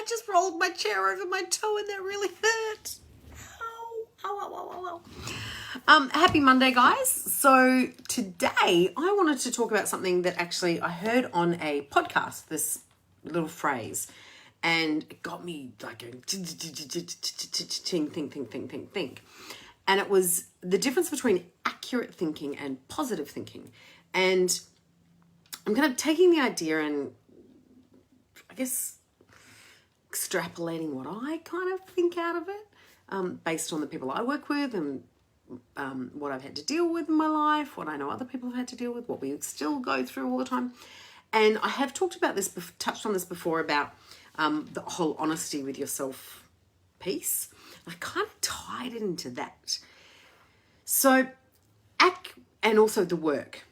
just rolled my chair over my toe and that really hurt. Ow, ow, ow, ow, ow. Happy Monday, guys. So today I wanted to talk about something that actually I heard on a podcast, this little phrase, and it got me like going think. And it was the difference between accurate thinking and positive thinking. And I'm kind of taking the idea and I guess extrapolating what I kind of think out of it, based on the people I work with and what I've had to deal with in my life, what I know other people have had to deal with, what we still go through all the time. And I have talked about this, touched on this before about the whole honesty with yourself piece. I kind of tied it into that. So, and also the work.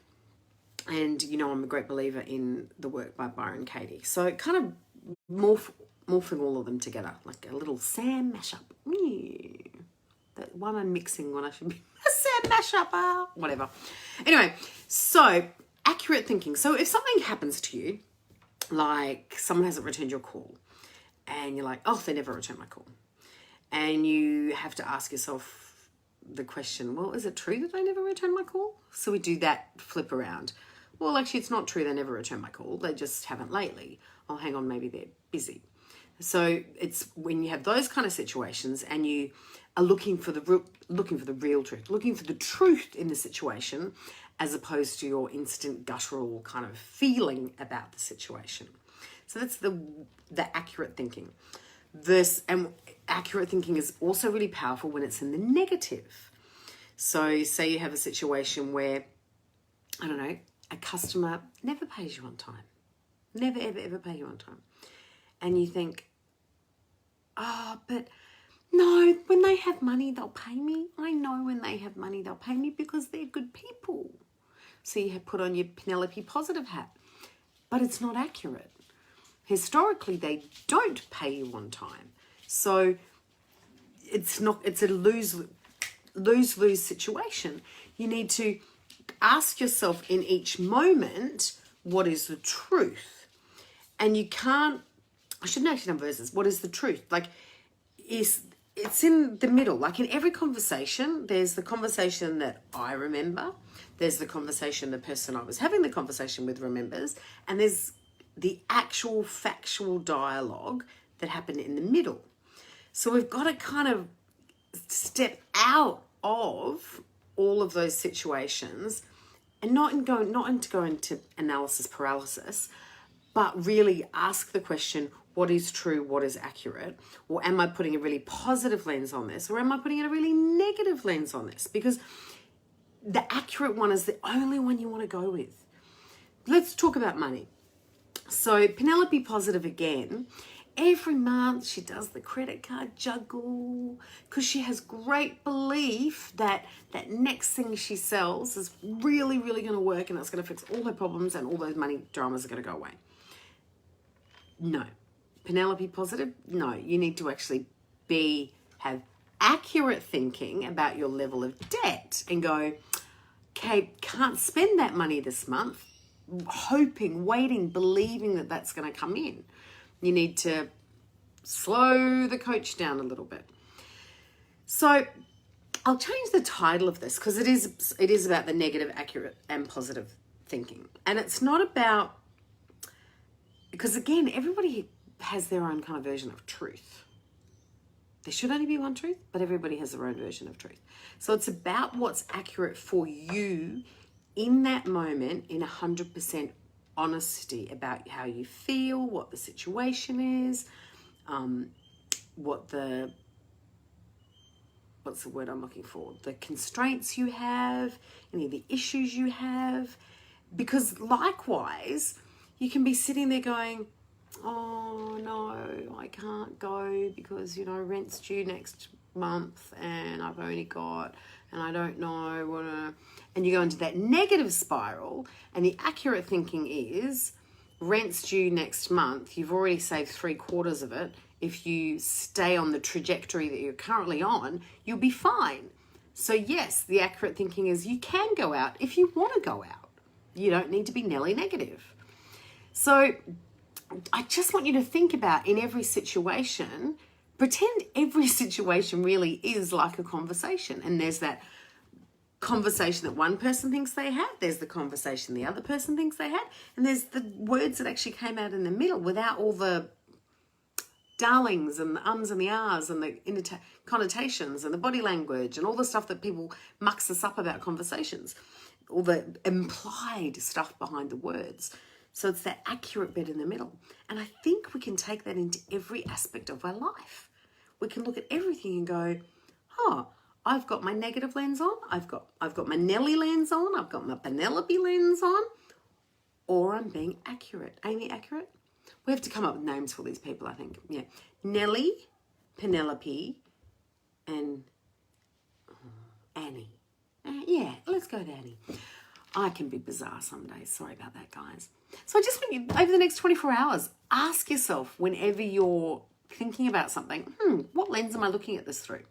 And, you know, I'm a great believer in The Work by Byron Katie. So kind of morphing all of them together, like a little Sam mashup. Why am I mixing when I should be a Sam mashup? Whatever. Anyway, so accurate thinking. So if something happens to you, like someone hasn't returned your call, and you're like, oh, they never returned my call. And you have to ask yourself the question, well, is it true that they never returned my call? So we do that flip around. Well, actually, it's not true they never returned my call. They just haven't lately. Oh, hang on, maybe they're busy. So it's when you have those kind of situations and you are looking for the real truth, looking for the truth in the situation, as opposed to your instant guttural kind of feeling about the situation. So that's the accurate thinking. And accurate thinking is also really powerful when it's in the negative. So say you have a situation where, I don't know, a customer never pays you on time. Never, ever, ever pay you on time. And you think, but no, when they have money, they'll pay me. I know when they have money, they'll pay me because they're good people. So you have put on your Penelope Positive hat. But it's not accurate. Historically, they don't pay you on time. So it's a lose-lose situation. You need to ask yourself in each moment, what is the truth? And you can't, I shouldn't actually have verses. What is the truth? Like, it's in the middle. Like in every conversation, there's the conversation that I remember. There's the conversation the person I was having the conversation with remembers. And there's the actual factual dialogue that happened in the middle. So we've got to kind of step out of all of those situations and not to go into analysis paralysis, but really ask the question, what is true, what is accurate? Or am I putting a really positive lens on this? Or am I putting a really negative lens on this? Because the accurate one is the only one you want to go with. Let's talk about money. So Penelope Positive again, every month she does the credit card juggle because she has great belief that that next thing she sells is really, really going to work and it's going to fix all her problems and all those money dramas are going to go away. No. Penelope Positive, no. You need to actually have accurate thinking about your level of debt and go, okay, can't spend that money this month, hoping, waiting, believing that that's going to come in. You need to slow the coach down a little bit. So I'll change the title of this because it is about the negative, accurate, and positive thinking. And it's not about, because again, everybody has their own kind of version of truth. There should only be one truth, but everybody has their own version of truth. So it's about what's accurate for you in that moment, in 100% honesty about how you feel, what the situation is, what's the word I'm looking for? The constraints you have, any of the issues you have. Because likewise, you can be sitting there going, oh no, I can't go because, rent's due next month and I've only got, and I don't know, and you go into that negative spiral. And the accurate thinking is rent's due next month. You've already saved 3/4 of it. If you stay on the trajectory that you're currently on, you'll be fine. So yes, the accurate thinking is you can go out if you want to go out. You don't need to be Nelly negative. So I just want you to think about in every situation, pretend every situation really is like a conversation. And there's that conversation that one person thinks they had, there's the conversation the other person thinks they had, and there's the words that actually came out in the middle without all the darlings and the ums and the ahs and the connotations and the body language and all the stuff that people mucks us up about conversations, all the implied stuff behind the words. So it's that accurate bit in the middle. And I think we can take that into every aspect of our life. We can look at everything and go, I've got my negative lens on, I've got my Nelly lens on, I've got my Penelope lens on, or I'm being accurate. Amy accurate? We have to come up with names for these people, I think. Yeah. Nelly, Penelope, and Annie. Yeah, let's go with Annie. I can be bizarre some days. Sorry about that, guys. So I just want you, over the next 24 hours, ask yourself whenever you're thinking about something, what lens am I looking at this through?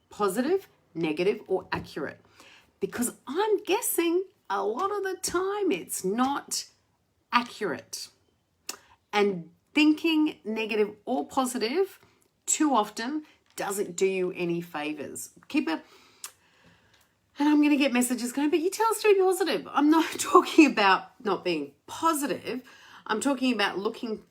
Positive, negative, or accurate? Because I'm guessing a lot of the time it's not accurate. And thinking negative or positive too often doesn't do you any favors. And I'm going to get messages going, but you tell us to be positive. I'm not talking about not being positive. I'm talking about looking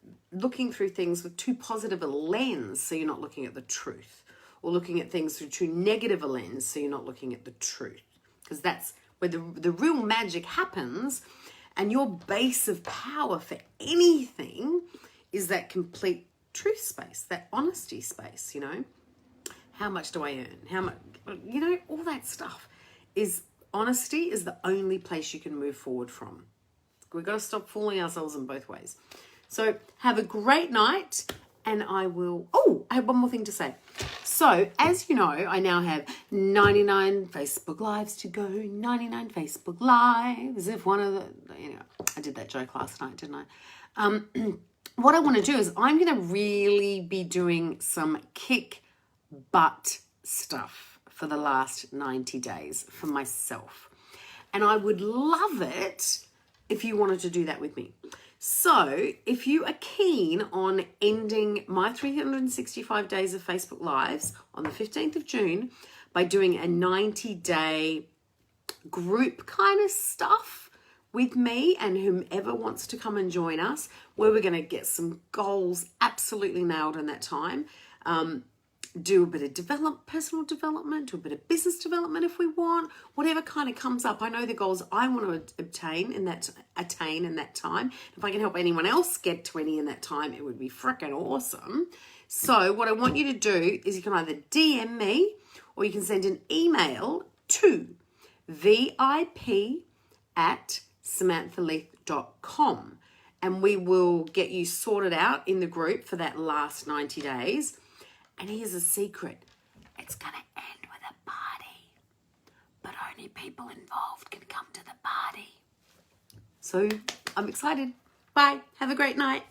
through things with too positive a lens, so you're not looking at the truth, or looking at things through too negative a lens, so you're not looking at the truth. Because that's where the real magic happens. And your base of power for anything is that complete truth space, that honesty space, How much do I earn? How much, all that stuff is honesty is the only place you can move forward from. We've got to stop fooling ourselves in both ways. So have a great night, and I have one more thing to say. So, as you know, I now have 99 Facebook Lives to go, 99 Facebook Lives. If one of the, I did that joke last night, didn't I? What I want to do is I'm going to really be doing some kick butt stuff for the last 90 days for myself. And I would love it if you wanted to do that with me. So if you are keen on ending my 365 days of Facebook Lives on the 15th of June by doing a 90-day group kind of stuff with me and whomever wants to come and join us, where we're going to get some goals absolutely nailed in that time, do a bit of personal development, do a bit of business development if we want, whatever kind of comes up. I know the goals I want to attain in that time. If I can help anyone else get to any in that time, it would be freaking awesome. So what I want you to do is you can either DM me or you can send an email to vip@samanthaleith.com, and we will get you sorted out in the group for that last 90 days. And here's a secret. It's going to end with a party. But only people involved can come to the party. So I'm excited. Bye. Have a great night.